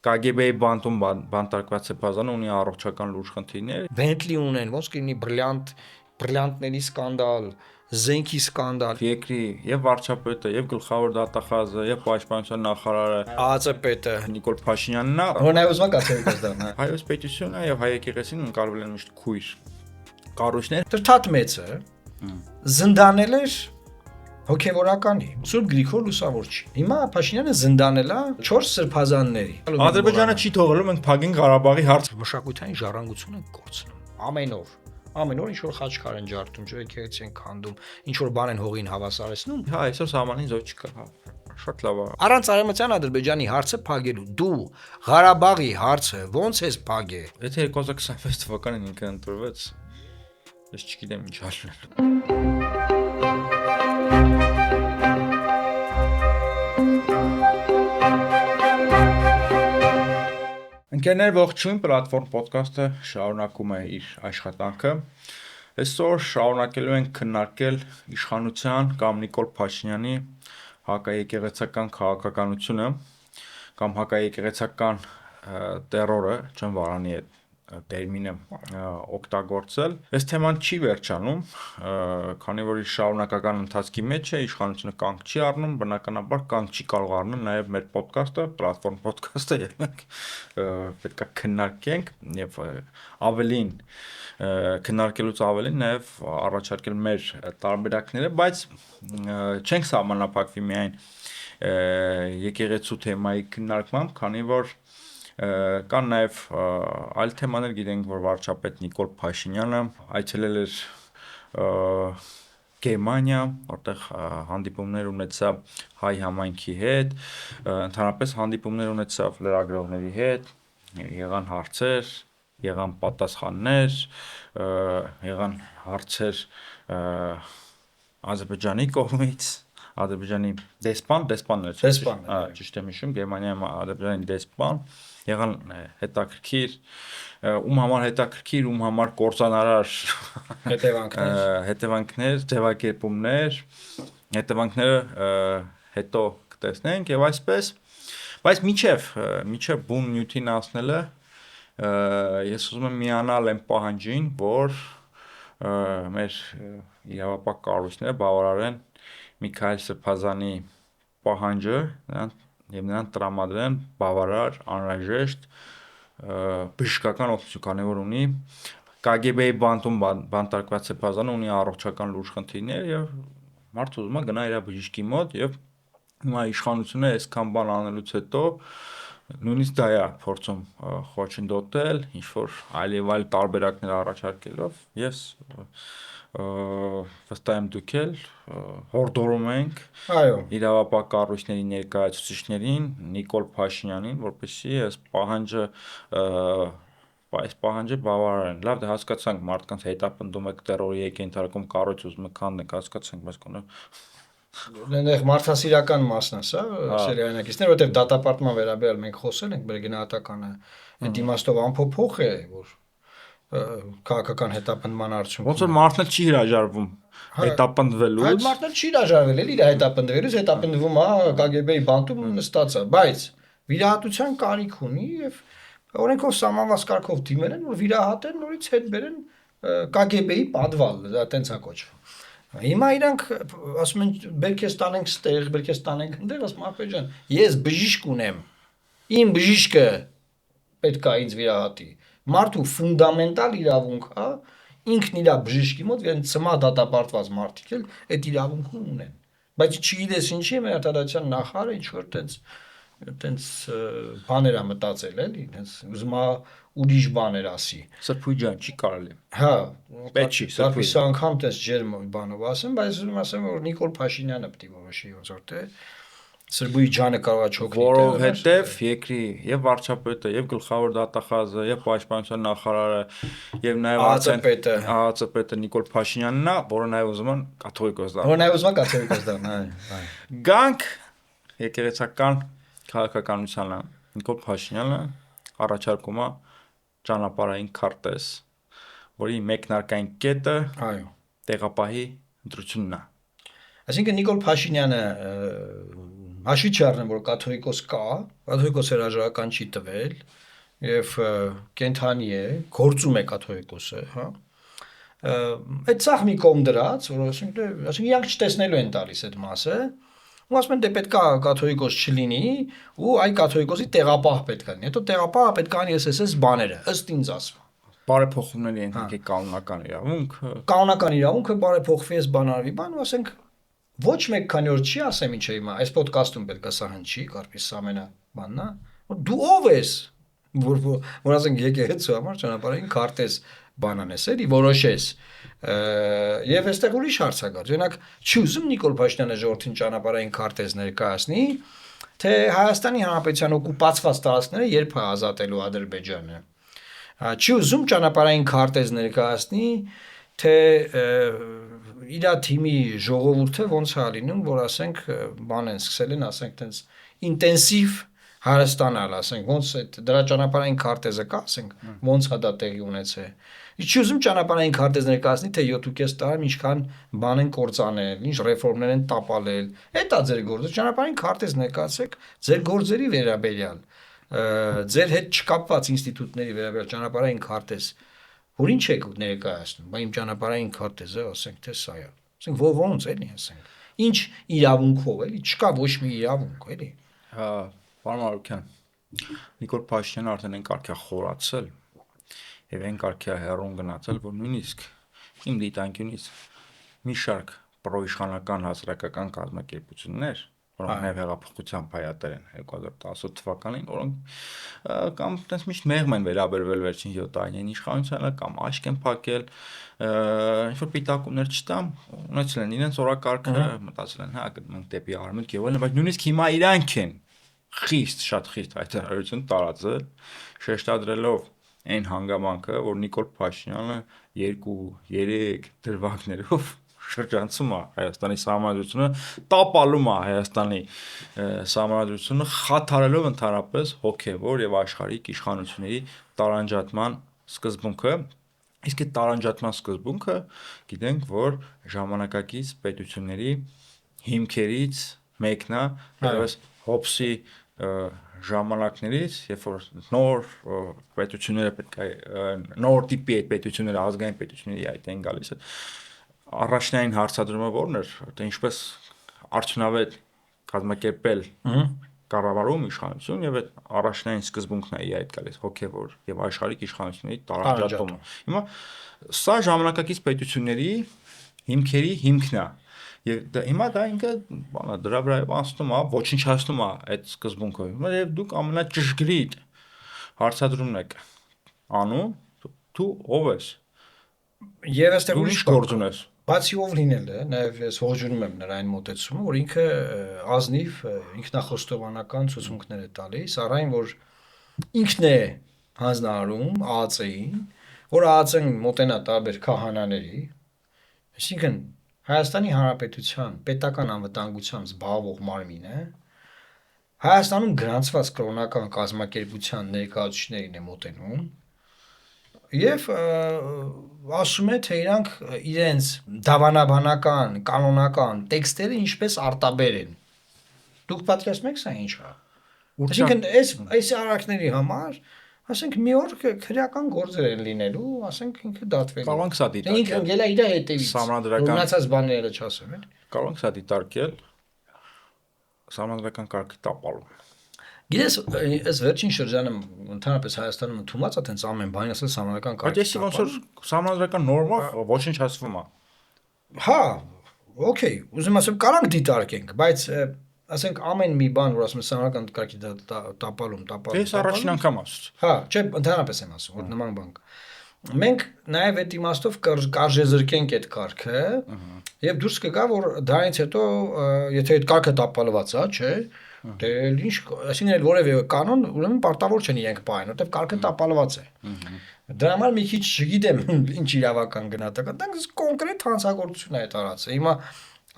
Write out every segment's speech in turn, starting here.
KGB-ի բանտում բանտարկված սեփազանը ունի առողջական լուրջ խնդիրներ։ Bentley ունեն, ոնց կլինի բրիլյանտների սկանդալ, զենքի սկանդալ։ Երկրի եւ վարչապետը, եւ գլխավոր դատախազը, եւ պաշտպանության նախարարը, ԱԱԾՊ-ը Նիկոլ Փաշինյանն է։ Հոնայ ուզում կացերիկս դառնա։ Հայոց պետությունը եւ հայ եկեղեցին ընկալվել են միշտ քույր կառույցներ։ Տրթատ մեծը զնդանել էր հոգևորականի Սուրբ Գրիգոր Լուսավորչի։ Հիմա Փաշինյանը զնդանել է 4 սրբազանների։ Ադրբեջանը չի թողելու մենք փագին Ղարաբաղի հարցը։ Մշակութային ժառանգություն են կորցնում ամեն օր ինչ որ խաչքար են ջարդում, եկեղեցի են քանդում, ինչ որ բան են հողին հավասարեցնում։ Հա, այսօր սահմանին զոհ չկա։ Շատ լավ է։ Առանց Արևմտյան Ադրբեջանի հարցը փագելու դու Ղարաբաղի հարցը ո՞նց ես փագե։ Եթե 2026 թվականին ինքը ընտրվեց, ես չգիտեմ ինչ արել։ Ընկերներ, ողջույն, պլատֆորմ ոդքասթը շարունակում է իր աշխատանքը։ Այսօր շարունակելու ենք քննարկել իշխանության կամ Նիկոլ Փաշինյանի հակաեկեղեցական քաղաքականությունը կամ հակաեկեղեցական տերորը, չեմ վարանի այդ տերմինը օգտագործել։ Այս թեման չի վերջանում, քանի որ իր շարունակական ընթացքի մեջ է, իշխանությունը կանգ չի առնում, բնականաբար կանգ չի կարող առնել նաև մեր ոդքասթը, պլատֆորմ ոդքասթը, եւ մենք պետք է քննարկենք եւ ավելին քննարկելուց ավելին նաև առաջարկել մեր տարբերակները, բայց չենք սահմանափակվի միայն եկեղեցու թեմայի քննարկմամբ, քանի որ կան նաև այլ թեմաներ, գիտենք, որ վարչապետ Նիկոլ Փաշինյանը այցելել էր Գերմանիա, որտեղ հանդիպումներ ունեցավ հայ համայնքի հետ, ընդհանրապես հանդիպումներ ունեցավ լրագրողների հետ, եղան հարցեր, եղան պատասխաններ, եղան հարցեր Ադրբեջանի կողմից, Ադրբեջանի դեսպաններ, ճիշտ եմ հիշում, Գերմանիայում Ադրբեջանի դեսպան, եղան հետաքրքիր, ում համար հետաքրքիր, ում համար կործանարար հետևանքներ, ձևակերպումներ, հետևանքները հետո կտեսնենք եւ այսպես, բայց միջև բուն նյութին ասնելը ես ուզում եմ միանալ այն պահանջին, որ մեր իրավապահ կառույցները բավարարեն Միքայել Սրբազանի պահանջը եւ նրան տրամադրեն բավարար, անհրաժեշտ բժշկական օգնություն, քանի որ ունի KGB-ի բանտում բանտարկված սեփազանը ունի առողջական լուրջ խնդիրներ եւ մարդը ուզում է գնա իր բժշկի մոտ եւ հիմա իշխանությունը այսքան բան անելուց հետո նույնիսկ դա է փորձում խոչընդոտել, ինչ որ այլ տարբերակներ առաջարկելով, ես վստահ եմ դուք էլ հորդորում ենք իրավապահ կառույցների ներկայացուցիչներին, Նիկոլ Փաշինյանին, որպեսզի այս պահանջը բավարարեն։ Լավ, դե հասկացանք, մարդկանց հետապնդում եք, տերորի եք ենթարկում, կառույց ուզում եք քանդեք, հասկացանք, բայց կոնե Այնտեղ մարդասիրական մասն է, սա սերիայնակիցներ, որտեղ դատապարտման վերաբերյալ մենք խոսել ենք, մեր գնահատականը այդ իմաստով անփոփոխ է, որ քաղաքական հետապնդման արդյունքում ոնց որ մարդն էլ չի հրաժարվում հետապնդվելուց։ Այդ մարդն էլ չի հրաժարվել, էլի իր հետապնդվելուց, հետապնդվում է KGB-ի բանտում նստած է, բայց վիրահատության կարիք ունի եւ օրենքով սահմանված կարգով դիմել են, որ վիրահատեն, նորից հետ բերեն KGB-ի պատվալ, դա տենց է կոչվում։ Հիմա իրանք ասում են բերք ես տանենք ստեղ, բերք ես տանենք այնտեղ, ասում ապե ջան, ես բժիշկ ունեմ։ Իմ բժիշկը պետք է ինձ վիրահատի։ Մարդու ֆունդամենտալ իրավունք է, ինքն իր բժիշկի մոտ իրեն ծմա դատապարտված մարդիկ էլ այդ իրավունքը ունեն։ Բայց չգիտես ինչի է մեր արտադրության նախարարը ինչ որ տենց բաներ է մտածել էլի, տենց ուզում է ուրիշ բաներ ասի։ Սրբույթ ջան, չի կարելի։ Հա, պետք չի, սրբույթ անգամ տես ջերմ բանով ասեմ, բայց ուզում ասեմ որ Նիկոլ Փաշինյանը պետք է որոշի ոնց որ թե Սրբույթ ջանը կարող է չօգնի, որովհետև երկրի եւ վարչապետը, եւ գլխավոր դատախազը, եւ պաշտպանության նախարարը, եւ նաեւ ԱԱԾՊ-ը Նիկոլ Փաշինյանն է, որը նաեւ ուզում են կաթողիկոս դառնա։ Որը նաեւ ուզում է կաթողիկոս դառնա, Գանք եկեղեցական քաղաքականությանը Նիկոլ Փաշինյանը առաջարկում է ճանապարհային քարտեզ, որի մեկնարկային կետը տեղապահի ընտրությունն է։ Այսինքն Նիկոլ Փաշինյանը հաշվի չառնեմ, որ կաթողիկոս կա, կաթողիկոս հրաժարական չի տվել եւ կենթանի է, գործում է կաթողիկոսը, հա։ Այդ ցախ մի կողմ դրած, որ ասենք իրանք չտեսնելու են տալիս այդ մասը, ու ասում են դե պետքա կաթողիկոս չլինի, ու այ կաթողիկոսի տեղապահ պետք է լինի։ Հետո տեղապահը պետք է անի SS բաները, ըստ ինձ ասում։ Բարեփոխումների ենթարկի կանոնական իրավունք, Կանոնական իրավունքը բարեփոխվի էս բանարվի բան, ու ասենք ոչ մեկ քանի օր չի ասեմ ինչ է հիմա, այս ոդկասթում պետք է սա հնչի, կարծես ամենա բանն է, որ դու ով ես, որ ասենք եկեղեցու համար ճանապարհային քարտեզ բանանես էլի որոշես եւ այստեղ ուրիշ հարց է գա օրինակ չի ուզում Նիկոլ Փաշինյանը ժողովրդին ճանապարհային քարտեզ ներկայացնի թե Հայաստանի Հանրապետության օկուպացված տարածքները երբ է ազատելու Ադրբեջանը չի ուզում ճանապարհային քարտեզ ներկայացնի թե իր թիմի ժողովուրդը ոնց է լինում որ ասենք բան են սկսել են ասենք տենց ինտենսիվ հարստանալ ասենք ոնց այդ դրա ճանապարհային քարտեզը կա ասենք ոնց է դա տեղի ունեցել Չի ուզում ճանապարհային քարտեզ ներկայացնի թե 7.5 տարում ինչքան բան են կործանել, ինչ ռեֆորմներ են տապալել։ Էդ է ձեր գործը, ճանապարհային քարտեզ ներկայացեք ձեր գործերի վերաբերյալ, ձեր հետ չկապված ինստիտուտների վերաբերյալ ճանապարհային քարտեզ, որ ինչ եք ներկայացնում, բա իմ ճանապարհային քարտեզը, ասենք թե սա է։ Ասենք ոնց էլի, ասենք։ Ինչ իրավունքով էլի, չկա ոչ մի իրավունք էլի։ Հա, պարոն Մարուկյան, Նիկոլ Փաշինյանը արդեն են կարգա խորացել եւ այն կարգի հեռուն գնացել, որ նույնիսկ իմ դիտանկյունից մի շարք պրոիշխանական հասարակական կազմակերպություններ, որոնք նաև հեղափոխության հայատեր են 2018 թվականին, որոնք կամ այդպես միշտ մեղմ են վերաբերվել վերջին 7 տարիներին իշխանությանը կամ աշկ են փակել, ինչ որ պիտակումներ չտամ, ունեցել են իրենց օրակարգը, մտածել են, հա, գտնենք դեպի արմունկ եւ այլն, բայց նույնիսկ հիմա իրանք են շատ խիստ հայտարարություն տարածել, շեշտադրելով այն հանգամանքը, որ Նիկոլ Փաշինյանը 2-3 դրվագներով շրջանցում է Հայաստանի Սահմանադրությունը, տապալում է Հայաստանի Սահմանադրությունը, խաթարելով ընդհանրապես հոգևոր եւ աշխարհիկ իշխանությունների տարանջատման սկզբունքը, իսկ այդ տարանջատման սկզբունքը գիտենք, որ ժամանակակից պետությունների հիմքերից մեկն է, որպես Հոբսի ժամանակներից, երբ որ նոր պետությունները պետք է նոր տիպի այդ պետությունները ազգային պետությունների այդ են գալիս առաջնային հարցադրումը որն էր թե ինչպես արդյունավետ կազմակերպել կառավարում իշխանություն եւ այդ առաջնային սկզբունքն է այդ գալիս հոգեվոր եւ աշխարհիկ իշխանությունների տարանջատումը հիմա սա ժամանակակից պետությունների հիմքերի հիմքն է Եվ հիմա դա ինքը բանա դրա վրա անցնում է, ոչնչացնում է այդ սկզբունքը։ Եվ դուք ամենաճշգրիտ հարցադրումն եք անում, դու ով ես։ Եվ այստեղ ուրիշ գործ ունես։ Բացի ով լինելը, նաև ես ողջունում եմ նրա այն մոտեցումը, որ ինքը ազնիվ ինքնախոստովանական ցուցմունքներ է տալիս, առայն որ ինքն է հանձնարարում ԱԱՑ-ին, որ ԱԱՑ-ն մոտենա տարբեր քահանաների, այսինքն Հայաստանի Հանրապետության պետական անվտանգությամբ զբաղվող մարմին է Հայաստանում գրանցված կրոնական կազմակերպության ներկայացուցիչներին է մոտենում եւ ասում է թե իրանք իրենց դավանաբանական, կանոնական տեքստերը ինչպես արտաբերեն Դուք պատկերացնում եք սա ինչ է Այսինքն այս արարքների համար ասենք մի օր քրեական գործեր են լինելու, ասենք ինքը դատվելու։ Կարող ենք սա դիտարկել։ Ինքը գելա իր հետևից։ Մնացած բաները չասեմ, էլի։ Կարող ենք սա դիտարկել սահմանադրական կարգի տապալում։ Գիտես, այս վերջին շրջանում ընդհանրապես Հայաստանում ընդունված է տենց ամեն բան ասել սահմանադրական կարգի։ Բայց ոնց որ սահմանադրական նորմով ոչնչացվում է։ Հա, օքեյ, ուզում ասեմ կարանք դիտարկենք, բայց ասենք ամեն մի բան, որ ասում եմ սահմանական կարգի տապալում։ Ես առաջին անգամ ասում։ Հա, չէ, ընդհանրապես եմ ասում, որ նման բան կա։ Մենք նաև այդ իմաստով կարժեզրկենք այդ կարգը, եւ դուրս կգա, որ դրանից հետո, եթե այդ կարգը տապալված է, չէ, դե ինչ, այսինքն էլ որևէ կանոն, ուրեմն պարտավոր չեն իրենք պահեն, որտեվ կարգը տապալված է։ Դրա համար մի քիչ չգիտեմ ինչ իրավական գնահատական, դա կոնկրետ հանցագործություն է տարածը։ Հիմա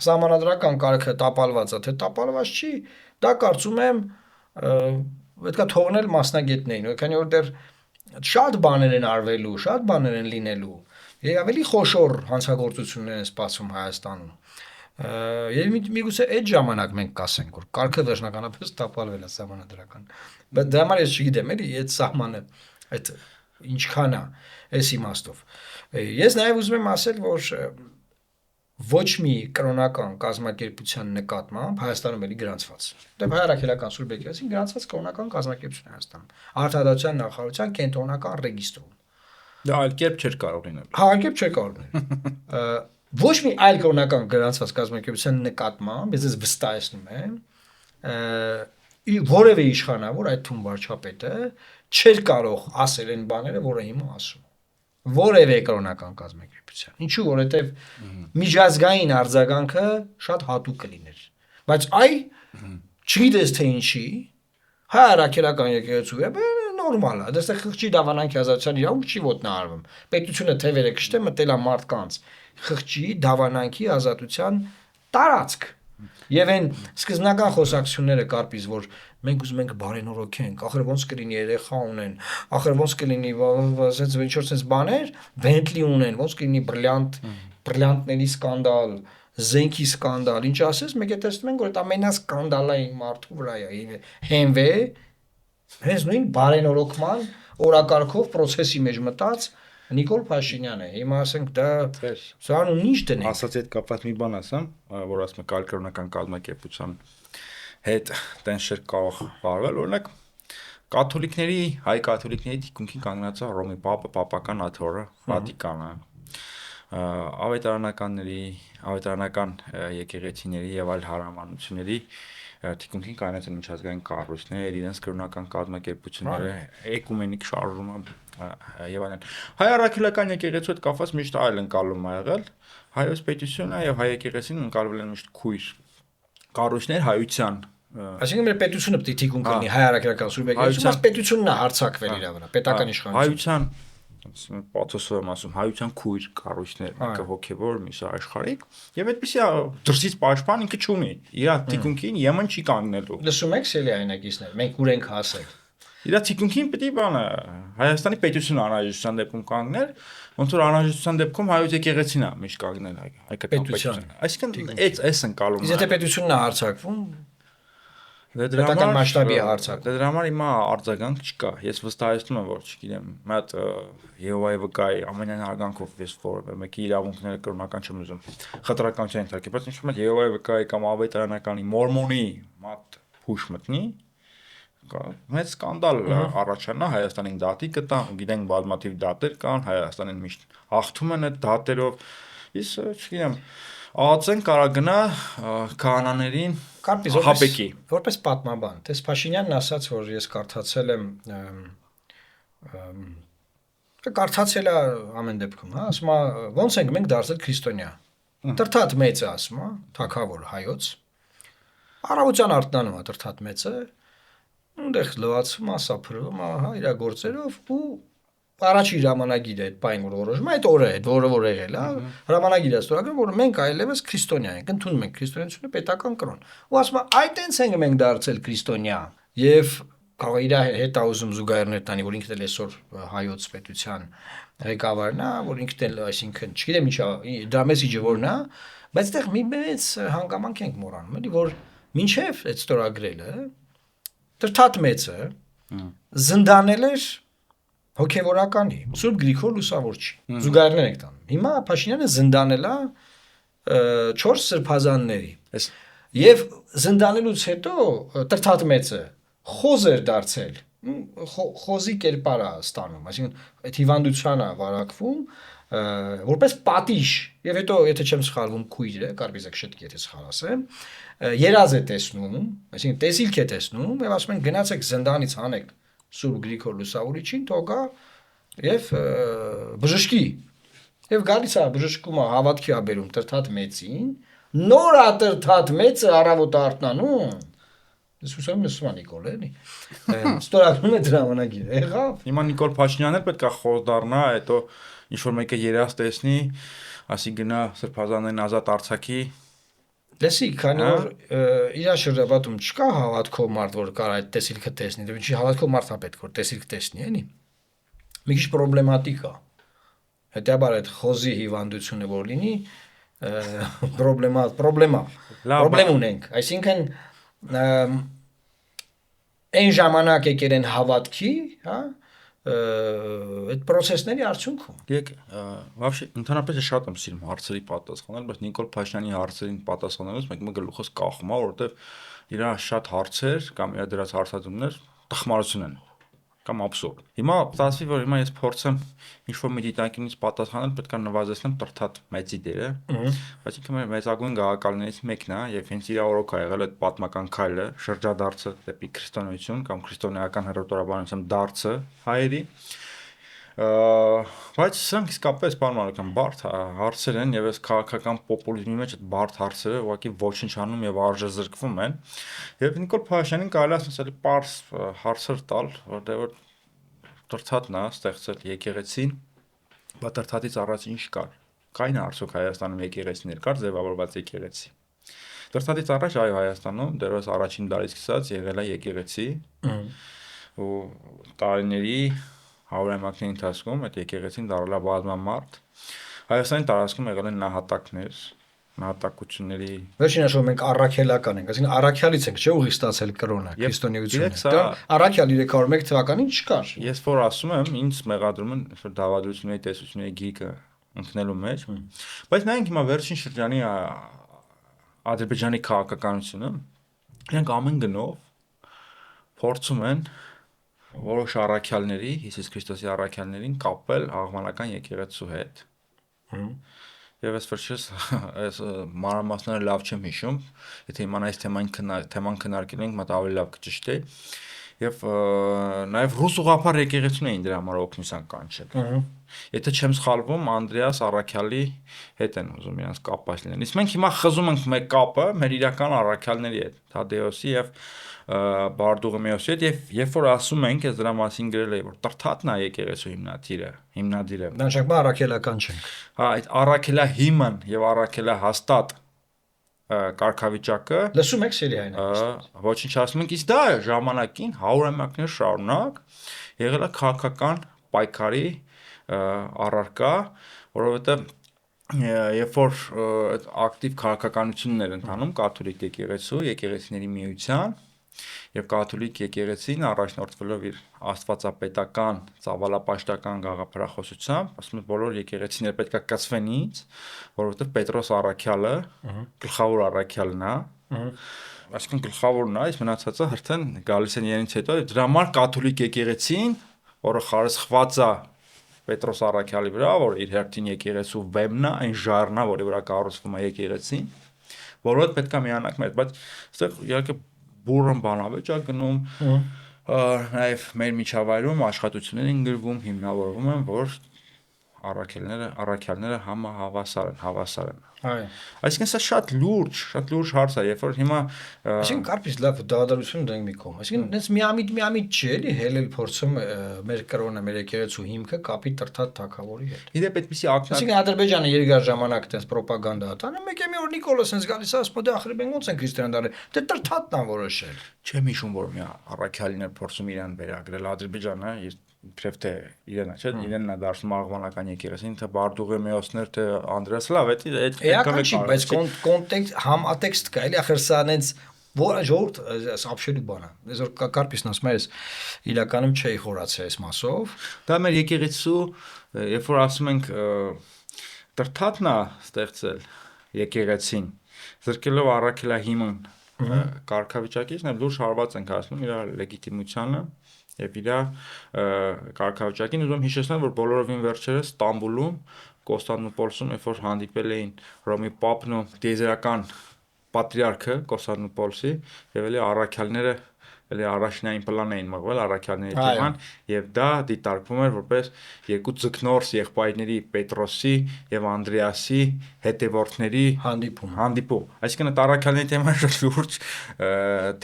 Սահմանադրական կարգը տապալված է, թե տապալված չի, դա կարծում եմ պետքա թողնել մասնագետներին, քանի որ դեռ շատ բաներ են արվելու, շատ բաներ են լինելու, եւ ավելի խոշոր հանցագործություններ են սպասում Հայաստանում։ Եվ միգուցե այդ ժամանակ մենք կասենք, որ կարգը վերջնականապես տապալվել է սահմանադրական։ Բայց դրա համար ես չգիտեմ, էլի այդ սահմանը այդ ինչքան է այս իմաստով։ Ես նաև ուզում եմ ասել, որ ոչ մի կրոնական կազմակերպության նկատմամբ Հայաստանում էլի գրանցված։ Դեպ հայրաքելական Սուրբ Եկեղեցին գրանցված կրոնական կազմակերպություն Հայաստանում։ Արտադրության նախարարության կենտրոնական ռեգիստրում։ Դա այլ կերպ չէր կարող լինել։ Հա, այլ կերպ չէր կարող լինել։ Ոչ մի այլ կրոնական գրանցված կազմակերպության նկատմամբ ես վստահեցնում եմ, որևէ իշխանավոր այդ թվում վարչապետը չէր կարող ասել այն բաները, որը հիմա ասում է։ Որևէ կրոնական կազմակերպության։ Ինչու, որովհետև միջազգային արձագանքը շատ հատուկ կլիներ։ Բայց չգիտես թե ինչի, հայրաքելական եկեղեցու է, նորմալ է։ Դեռ խղճի դավանանքի ազատության իրավունք չի ոտնահարվում։ Պետությունը թևերը կշտե մտել է մարդկանց խղճի դավանանքի ազատության տարածք։ Եվ այն սկզբնական խոսակցությունները կարծես որ մենք ուզում ենք բարենորոգենք, ախր ոնց կլինի երեխա ունեն, ախր ոնց կլինի ասած ինչ-որ բաներ, Bentley ունեն, ոնց կլինի բրիլյանտների սկանդալ, զենքի սկանդալ, ինչ ասես, մեկ է տեսնում ենք որ այդ ամենասկանդալային մարդու վրա է հենվե, հենց նույն բարենորոգման օրակարգով process-ի մեջ մտած Նիկոլ Փաշինյանը, հիմա ասենք դա սրանու ինչ դնենք։ Ասած այդ կապված մի բան ասեմ, որ ասում եք կրոնական կազմակերպության հետ տենց չէր կարող վարվել, օրինակ հայ կաթոլիկների թիկունքին կանգնած է Ռոմի Պապը, Պապական աթոռը, Վատիկանը, ավետարանական եկեղեցիների եւ այլ հարամանությունների թիկունքին կանգնած են միջազգային կառույցներ, իրենց կրոնական կազմակերպությունները, էկումենիկ շարժումը եւ այլն։ Հայ առաքելական եկեղեցու հետ կապված միշտ այլ ընկալում ա եղել, հայոց պետությունը եւ հայ եկեղեցին ընկալվել են միշտ քույր կառույցներ հայության։ Այսինքն մեր պետությունը պետք է թիկուն կլինի հայ առաքելական Սուրբ Եկեղեցու, բայց պետությունն է հարձակվել իր վրա, պետական իշխանություն։ Հայության պաթոսով եմ ասում, հայության քույր կառույցներ, մեկը հոգևոր, մյուսը աշխարհիկ, եւ այդպեսի դրսից պաշտպան ինքը չունի։ Իր թիկունքին ԵՄ-ն չի կանգնելու։ Լսում եք սելի հայնակիցներ, մենք ուր ենք հասել։ Իր թիկունքին պետք է բանը Հայաստանի պետությունը անհրաժեշտության դեպքում կանգներ, ոնց որ անհրաժեշտության դեպքում հայոց եկեղեցին է միշտ կանգնել հայկական պետությունը։ Այսինքն այս ընկալումը։ Իսկ եթե պետությունն է հարձակվում, պետական մասշտաբի հարձակ։ Դրա համար հիմա արձագանք չկա։ Ես վստահեցնում եմ, որ չգիտեմ, մի հատ Եհովայի վկայի ամենայն արգանքով ես որևէ մեկի իրավունքները կրոնական չեմ ուզում խտրականության ենթարկել, բայց ինչ-որ Եհովայի վկայի կամ ավետարանականի մորմոնի մատ հուշ մտնի, մեծ սկանդալ առաջանա Հայաստանին դատի կտան, գիտենք բազմաթիվ դատեր կան, Հայաստանին միշտ հաղթում են այդ դատերով։ Իսկ չգիտեմ, ԱԱՑ-ն կարա գնա քահանաներին հապեկի։ Որպես պատմաբան, տես Փաշինյանն ասաց, որ ես կարդացել եմ կարդացել է ամեն դեպքում, հա, ասում է, ոնց ենք մենք դարձել քրիստոնյա։ Տրթատ մեծը ասում է, թագավոր հայոց։ Առավոտյան արթնանում է տրթատ մեծը, այնտեղ լվացում է, սափրվում է, հա, իր գործերով ու առաջի հրամանագիրը այդ բան որ որոշում է, այդ օրը այդ որ եղել է, հրամանագիրը ստորագրում, որ մենք այլևս քրիստոնյա ենք, ընդունում ենք քրիստոնեությունը պետական կրոն։ Ու ասում է, այդ տենց ենք մենք դարձել քրիստոնյա։ Եվ կարող իր հետ ուզում զուգահեռներ տանի, որ ինքն էլ այսօր հայոց պետության ղեկավարն է, որ ինքն էլ, այսինքն, չգիտեմ ինչա, դրա մեսիջը որն է, բայց այդտեղ մի մեծ հանգամանք ենք մոռանում, էլի, որ մինչև այդ ստորագրելը Տրթատ մեծը զնդանել էր հոգևորականի Սուրբ Գրիգոր Լուսավորչի։ Զուգահեռներ ենք տանում։ Հիմա Փաշինյանը զնդանել է 4 սրբազանների։ Եվ զնդանելուց հետո Տրթատ մեծը խոզ էր դարձել, խոզի կերպար է ստանում, այսինքն այդ հիվանդությանը վարակվում որպես պատիժ, եւ հետո եթե չեմ սխալվում քույրը, կարծես եք շտկի եթե սխալ ասեմ, երազ է տեսնում, այսինքն տեսիլք է տեսնում եւ ասում են գնացեք զնդանից հանեք Սուրբ Գրիգոր Լուսավորիչին, թողա եւ բժշկի։ Եվ գալիս է բժշկում է հավատքի ա բերում Տրթատ մեծին, նոր է Տրթատ մեծը առավոտ արթնանում։ Ես ուսում եմ Նիկոլ էլի։ Ստորագրում է դրամանագիրը, եղավ։ Հիմա Նիկոլ Փաշինյանն էլ պետք է խոզ դառնա, հետո ինչ որ մեկը երազ տեսնի, ասի գնա սրբազաններին ազատ արձակի։ Լսի, քանի որ իր շրջապատում չկա հավատքով մարդ, որ կարող այդ տեսիլքը տեսնի, դե ինչի հավատքով մարդ է պետք որ տեսիլք տեսնի, էլի։ Մի քիչ պրոբլեմատիկ է։ Հետաբար այդ խոզի հիվանդությունը որ լինի, Լավ, պրոբլեմ ունենք, այսինքն այն ժամանակ եկել են հավատքի, հա, այդ process-ների արդյունքում։ Եկ, вообще ընդհանրապես շատ եմ սիրում հարցերի պատասխանել, բայց Նիկոլ Փաշյանի հարցերին պատասխանելուց մեկ գլուխս կախում է, որովհետև իր շատ հարցեր կամ իր դրած հարցադրումներ տխմարություն են կամ աբսուրդ։ Հիմա ստացվի, որ հիմա ես փորձեմ ինչ-որ մի դիտանկյունից պատասխանել, պետք է նվազեցնեմ Տրթատ մեծի դերը, բայց ինքը մեր մեծագույն գաղակալներից մեկն է եւ հենց իր օրոք ա եղել այդ պատմական քայլը, շրջադարձը դեպի քրիստոնեություն կամ քրիստոնեական հռետորաբանության դարձը հայերի։ Բայց սրանք իսկապես բանալական բարդ հարցեր են եւ այս քաղաքական պոպուլիզմի մեջ այդ բարդ հարցերը ուղղակի ոչնչանում եւ արժեզրկվում են եւ Նիկոլ Փաշյանին կարելի է ասել պարզ հարցեր տալ, որտեղ Տրթատն է ստեղծել եկեղեցին, բայց Տրթատից առաջ ինչ կար։ Կային արդյոք Հայաստանում եկեղեցիներ, կար ձևավորված եկեղեցի։ Տրթատից առաջ այո Հայաստանում դեռևս առաջին դարից սկսած եղել է եկեղեցի ու տարիների հարյուրամյակների ընթացքում այդ եկեղեցին դարձել է բազմամարդ։ Հայաստանի տարածքում եղել են նահատակներ, նահատակությունների Վերջին հաշվով մենք առաքելական ենք, այսինքն առաքյալից ենք, չէ՞ ուղի ստացել կրոնը, քրիստոնեությունը։ Դա առաքյալ 301 թվականին չկար։ Ես որ ասում եմ, ինձ մեղադրում են որ դավադրությունների տեսությունների գիրկը ընկնելու մեջ, բայց նայենք հիմա վերջին շրջանի Ադրբեջանի քաղաքականությունը, իրենք ամեն գնով փորձում են որոշ առաքյալների, Հիսուս Քրիստոսի առաքյալներին կապել աղվանական եկեղեցու հետ։ Եվ այս վերջերս այս մանրամասները լավ չեմ հիշում, եթե իմանա այս թեման քննարկել ենք, մատ ավելի լավ կճշտեի։ Եվ նաև ռուս ուղղափառ եկեղեցուն էին դրա համար օգնության կանչել։ Եթե չեմ սխալվում, Անդրեաս Առաքյալի հետ են ուզում իրենց կապած լինեն։ Իսկ մենք հիմա խզում ենք մեր կապը մեր իրական առաքյալների հետ, Թադեոսի եւ Բարդուղիմեոսի հետ, եւ երբ որ ասում ենք, ես դրա մասին գրել եի, որ Տրթատն է եկեղեցու հիմնադիրը։ Նշանակում առաքելական չենք։ Հա, այդ առաքելահիմն եւ առաքելահաստատ կարգավիճակը Լսում եք սերի հայրենիք։ ոչնչացնում ենք, իսկ դա ժամանակին հարյուրամյակներ շարունակ եղել է քաղաքական պայքարի առարկա, որովհետեւ երբ որ այդ ակտիվ քաղաքականություններ ընթանում կաթոլիկ եկեղեցիների միության եւ կաթոլիկ եկեղեցին առաջնորդվելով իր աստվածապետական ծավալապաշտական գաղափարախոսությամբ, ասում է բոլոր եկեղեցիները պետք է կծվեն ինձ, որովհետեւ Պետրոս առաքյալը գլխավոր առաքյալն է, այսինքն գլխավորն է, իսկ մնացածը հրթեն գալիս են իրենից հետո, դրա համար կաթոլիկ եկեղեցին, որը խարսխված է Պետրոս առաքյալի վրա, որ իր հերթին եկեղեցու վեմն է, այն ժառն է, որի վրա կառուցվում է եկեղեցին, որովհետեւ պետք է միանանք մեզ, բայց այստեղ իհարկե բուրըն բանավեճ է գնում, նաև մեր միջավայրում աշխատություններ են գրվում, հիմնավորվում են, որ առաքյալները հավասար են։ Այո։ Այսինքն սա շատ լուրջ հարց է, երբ որ հիմա Այսինքն կարծես լավ դավադրություն դենք մի կողմ։ Այսինքն այնպես միամիտ չի էլի հելել փորձում մեր կրոնը, մեր եկեղեցու հիմքը կապի Տրթատ թագավորի հետ։ Իդեպ այդպեսի ակնարկ Այսինքն Ադրբեջանը երկար ժամանակ այդպես պրոպագանդա ատանը, մեկ է մի օր Նիկոլոս հենց գալիս է, ասում է դե ախր մենք ոնց են քրիստիան դարել։ Դե Տրթատն է որոշել։ Չեմ հիշում, որ մի առաքյալին էր փորձում իրան վերագրել Ադրբեջանը, իբրև թե իրենա, չէ՞, իրենն է դարձնում աղվանական եկեղեցին, թե Բարդուղիմեոսներ, թե Անդրեաս, լավ, այդ էական չի, բայց կոնտեքստ համատեքստ կա, էլի ախր սա այնց ժողովուրդ ապշելու բան է։ Այսօր Կարպիսն ասում է, իրականում չէի խորացել այս մասով։ Դա մեր եկեղեցու, երբ որ ասում ենք Տրթատն է ստեղծել եկեղեցին, զրկելով առաքելահիմն կարգավիճակից, նաև լուրջ հարված ենք ասում իր լեգիտիմությանը եւ իր կարգավիճակին ուզում հիշեցնել, որ բոլորովին վերջերս Ստամբուլում, Կոստանդնուպոլսում, երբ որ հանդիպել էին Հռոմի Պապն ու տիեզերական պատրիարքը Կոստանդնուպոլսի եւ էլի առաքյալները էլի առաջնային պլան էին մղվել առաքյալների թեման եւ դա դիտարկվում էր որպես երկու ձկնորս եղբայրների Պետրոսի եւ Անդրեասի հետևորդների հանդիպում։ Այսինքն այդ առաքյալների թեման շատ լուրջ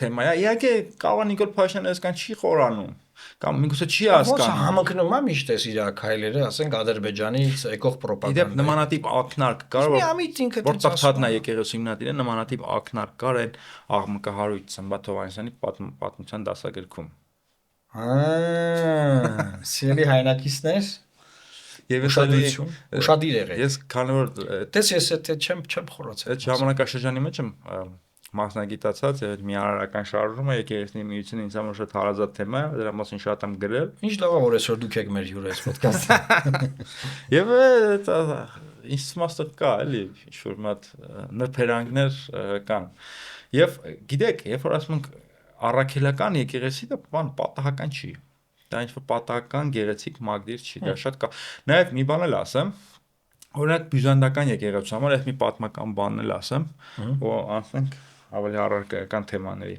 թեմա է։ Իհարկե կարող է Նիկոլ Փաշյանը այսքան չի խորանում կամ միգուցե չի հասկանում։ Ոնց համընկնում է միշտ էս իր քայլերը, ասենք Ադրբեջանից եկող պրոպագանդա։ Իդեպ նմանատիպ ակնարկ կար, որ Տրթատն է եկեղեցու հիմնադիրը, նմանատիպ ակնարկ կար այն աղմկահարույց Սմբատ Հովհաննիսյանի պատմության դասագրքում։ Սիրելի հայրենակիցներ, Եվ ուշադրություն, ուշադիր եղեք։ Ես քանի որ Տես ես այդ չեմ խորացել։ այդ ժամանակաշրջանի մեջ եմ մասնագիտացած եւ մի արարական շարժումը եկեղեցի միությունը ինձ համար շատ հարազատ թեմա է, դրա մասին շատ եմ գրել։ Ինչ լավ է որ այսօր դուք եք մեր հյուրես ոդկասթը։ Եվ ինձ մասը կա էլի ինչ-որ մատ նրբերանգներ կան։ Եվ գիտեք, երբ որ ասում ենք առաքելական եկեղեցի, դա բան պատահական չի։ Դա ինչ-որ պատահական գեղեցիկ մագդիր չի, դա շատ կա։ Նաև մի բան էլ ասեմ, օրինակ բյուզանդական եկեղեցու համար այդ մի պատմական բանն էլ ասեմ, որ անցնենք ավելի առարկայական թեմաների։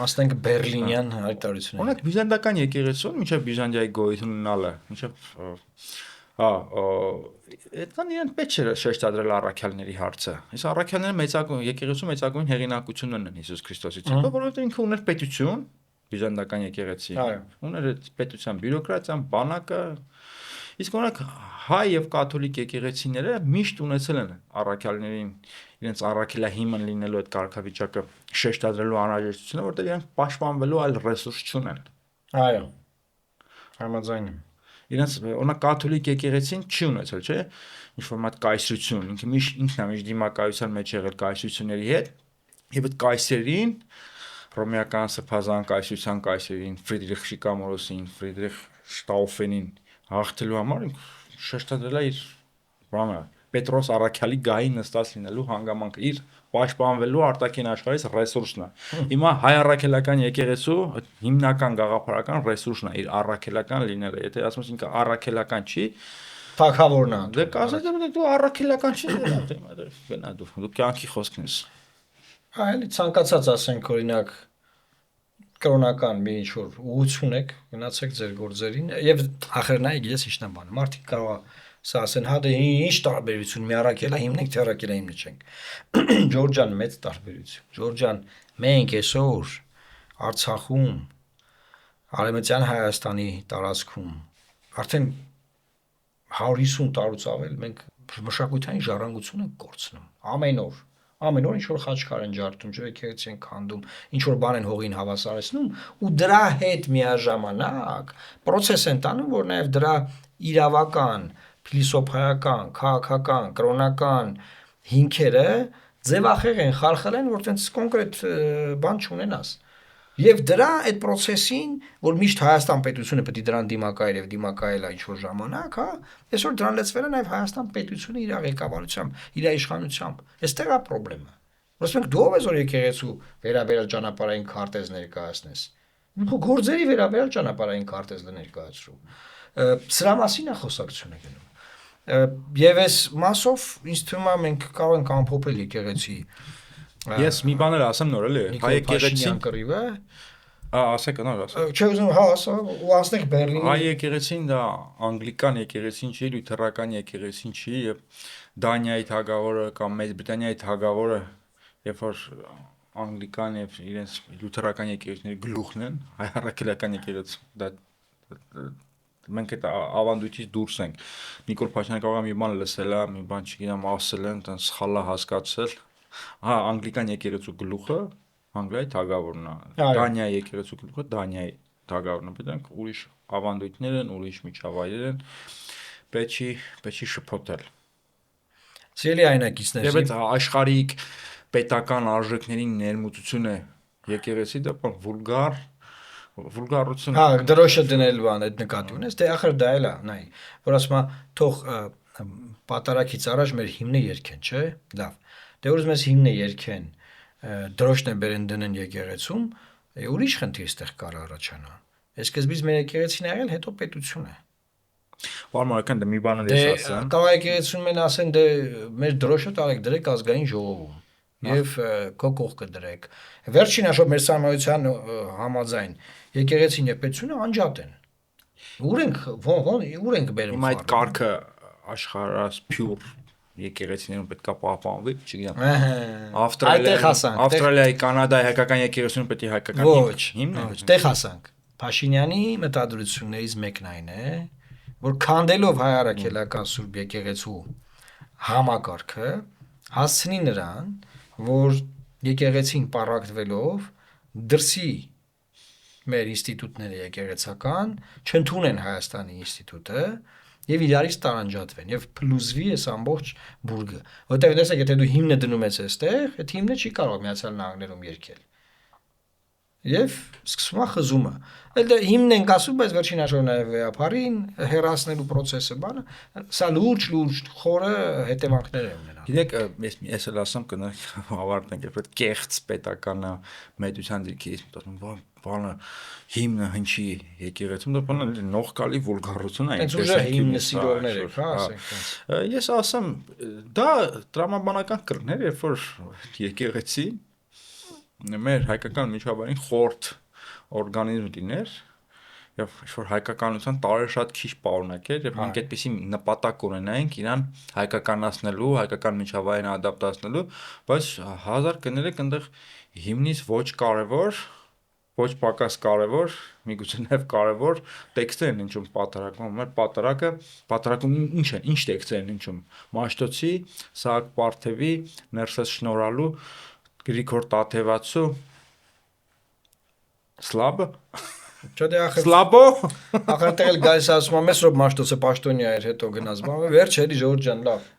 Ասենք Բերլինյան հայտարարություն։ Օրինակ բյուզանդական եկեղեցուն մինչև Բյուզանդիայի գոյություն ունենալը, այդքան իրեն պետք չէ շեշտադրել առաքյալների հարցը։ Այս առաքյալները մեծագույն եկեղեցու մեծագույն հեղինակությունն են Հիսուս Քրիստոսից, որովհետև ինքը ուներ պետություն, բյուզանդական եկեղեցի։ Ուներ այդ պետության բյուրոկրատիան, բանակը, իսկ օրինակ հայ եւ կաթոլիկ եկեղեցիները միշտ ունեցել են առաքյալներին իրենց առաքելահիմն լինելու այդ կարգավիճակը շեշտադրելու անհրաժեշտությունը, որտեղ իրենք պաշտպանվելու այլ ռեսուրս չունեն։ Այո։ Համաձայն եմ։ Իրենց օրինակ կաթոլիկ եկեղեցին չի ունեցել, չէ՞, ինչ-որ մատ կայսրություն, ինքը ինքն է միշտ դիմակայության մեջ եղել կայսրությունների հետ, եւ այդ կայսերին ռոմեական սրբազան կայսրության կայսերին Ֆրիդրիխ Շիկամորոսին, Ֆրիդրիխ Շտաուֆենին հաղթելու համար շեշտադրել է իր բանը Պետրոս առաքյալի գահի նստած լինելու հանգամանքը իր պաշտպանվելու արտաքին աշխարհից ռեսուրսն է։ Հիմա հայ առաքելական եկեղեցու հիմնական գաղափարական ռեսուրսն է իր առաքելական լինելը։ Եթե ասում ես ինքը առաքելական չի, թագավորն է։ դե կասես դու առաքելական չի, գնա դու կյանքի խոսքն ես։ Այլ ցանկացած ասենք օրինակ կրոնական մի ինչ-որ ուղղություն եք, գնացեք ձեր գործերին եւ ախր նայեք ես ինչն եմ բանը։ Մարդիկ կարող է սա ասեն, հա դե ինչ տարբերություն մի առաքելա հիմնենք, թե առաքելա հիմն չենք։ Ջորջան մեծ տարբերություն։ Ջորջան մենք այսօր Արցախում, Արևմտյան Հայաստանի տարածքում արդեն 150 տարուց ավել մենք մշակութային ժառանգություն ենք կորցնում ամեն օր ինչ որ խաչքար են ջարդում, ջրեկեղեցի են քանդում, ինչ որ բան են հողին հավասարեցնում ու դրա հետ միաժամանակ process են տանում, որ նաև դրա իրավական, փիլիսոփայական, քաղաքական, կրոնական հիմքերը ձևախեղ են, խալխալ են, որ տենց կոնկրետ բան չունենաս։ Եվ դրա այդ process-ին, որ միշտ Հայաստան պետությունը պետք է դրան դիմակայել եւ դիմակայել ինչ որ ժամանակ, հա, այսօր դրան լեցվել է նաեւ Հայաստան պետությունը իր ղեկավարությամբ, իր իշխանությամբ։ Այստեղ է խնդրեմը։ Որովհետեւ դու ով ես որ եկեղեցու վերաբերյալ ճանապարհային քարտեզ ներկայացնես։ Դու գործերի վերաբերյալ ճանապարհային քարտեզ ներկայացրու։ Սրա մասին է խոսակցությունը գնում։ Եվ այս մասով ինձ թվում է մենք կարող ենք ամփոփել եկեղեցի Ես մի բան էլ ասեմ նոր էլի, հայ եկեղեցին կռիվը, ասեք նոր ասեք։ Չէ ուզում հա ասա, ու ասենք Բերլինի։ Հայ եկեղեցին դա անգլիկան եկեղեցին չի, լյութերական եկեղեցին չի, եւ Դանիայի թագավորը կամ Մեծ Բրիտանիայի թագավորը, երբ որ անգլիկան եւ իրենց լյութերական եկեղեցիների գլուխն են, հայ առաքելական եկեղեցու, դա մենք այդ ավանդույթից դուրս ենք։ Նիկոլ Փաշինյանը կարող է մի բան լսել է, մի բան չգիտեմ ասել են, տենց սխալ է հասկացել։ Հա, անգլիկան եկեղեցու գլուխը Անգլիայի թագավորն է։ Դանիայի եկեղեցու գլուխը Դանիայի թագավորն է։ Պետք է ուրիշ ավանդույթներ են, ուրիշ միջավայրեր են։ Պետք է շփոթել։ Սիրելի այնակիցներ, եւ այդ աշխարհիկ պետական արժեքներին ներմուծությունը եկեղեցի դա վուլգարություն։ Հա, դրոշը դնել բան այդ նկատի ունես, դե ախր դա էլ է, նայ, որ ասում է թող պատարակից առաջ մեր հիմնը երգեն, չէ՞։ Լավ։ Դե որ ուզում ես հիմնը երգեն, դրոշն է բերեն դնեն եկեղեցում, ուրիշ խնդիր այստեղ կար առաջանա։ Սկզբից մեր եկեղեցին ա եղել, հետո պետություն է։ Վարմարական դա մի բան էլ ես ասեմ։ Կարող եկեղեցում են ասեն դե մեր դրոշը տալեք դրեք ազգային ժողովում եւ քո կողքը դրեք։ Վերջին հաշվով մեր սահմանության համաձայն եկեղեցին եւ պետությունը անջատ են։ Ուր ենք բերում։ Հիմա այդ կարգը աշխարհասփյուր եկեղեցիներում պետք է պահպանվի, չգիտեմ։ Ավստրալիայի, Կանադայի հայկական եկեղեցիներում պետք է հայկական հիմն։ Ոչ, տեղ հասանք։ Փաշինյանի մտադրություններից մեկն այն է, որ քանդելով հայ առաքելական Սուրբ եկեղեցու համակարգը հասցնի նրան, որ եկեղեցին պառակտվելով դրսի մեր ինստիտուտները եկեղեցական չընդունեն Հայաստանի ինստիտուտը եւ իրարից տարանջատվեն եւ փլուզվի այս ամբողջ բուրգը, որտեղ տեսեք, եթե դու հիմնը դնում ես այստեղ, այդ հիմնը չի կարող Միացյալ Նահանգներում երկել։ Եվ սկսվում է խզումը։ Դա հիմնն ենք ասում, բայց վերջին հաշվով նաև վեապարին հերացնելու process-ը բանը, սա լուրջ խորը հետևանքներ է ունենա։ Գիտեք, ես էլ ասեմ կնենք ավարտենք, երբ այդ կեղծ պետականը մեծության դիրքից մտածում, բանը հիմնը հնչի եկեղեցում, դա բանը նողկալի վուլգարություն է, այնպես է հիմնը սիրողներ եք, հա, ասենք այնպես։ Ես ասեմ, դա տրամաբանական կրներ, երբ որ եկեղեցի մեր հայկական միջավայրին խորտ օրգանիզմ դիներ եւ ինչ-որ հայկականության տարեր շատ քիչ պարունակեր եւ մենք այդպեսի նպատակ ունենայինք իրան հայկականացնելու, հայկական միջավայրին ադապտացնելու, բայց հազար կներեք այնտեղ հիմնից ոչ կարևոր, ոչ պակաս կարևոր, միգուցե նաեւ կարևոր տեքստեր են ինչում պատարակում, մեր պատարակում ինչ տեքստեր են ինչում, Մաշտոցի, Սահակ Պարթևի, Ներսես Շնորհալու, Գրիգոր Տաթևացու Սլաբը Չէ՞ դե ախր Սլաբո ախր տեղ գալիս ասում եմ Մեսրոպ Մաշտոցը պաշտոնյա էր հետո գնաց բանը վերջ էլի Ժորժ ջան լավ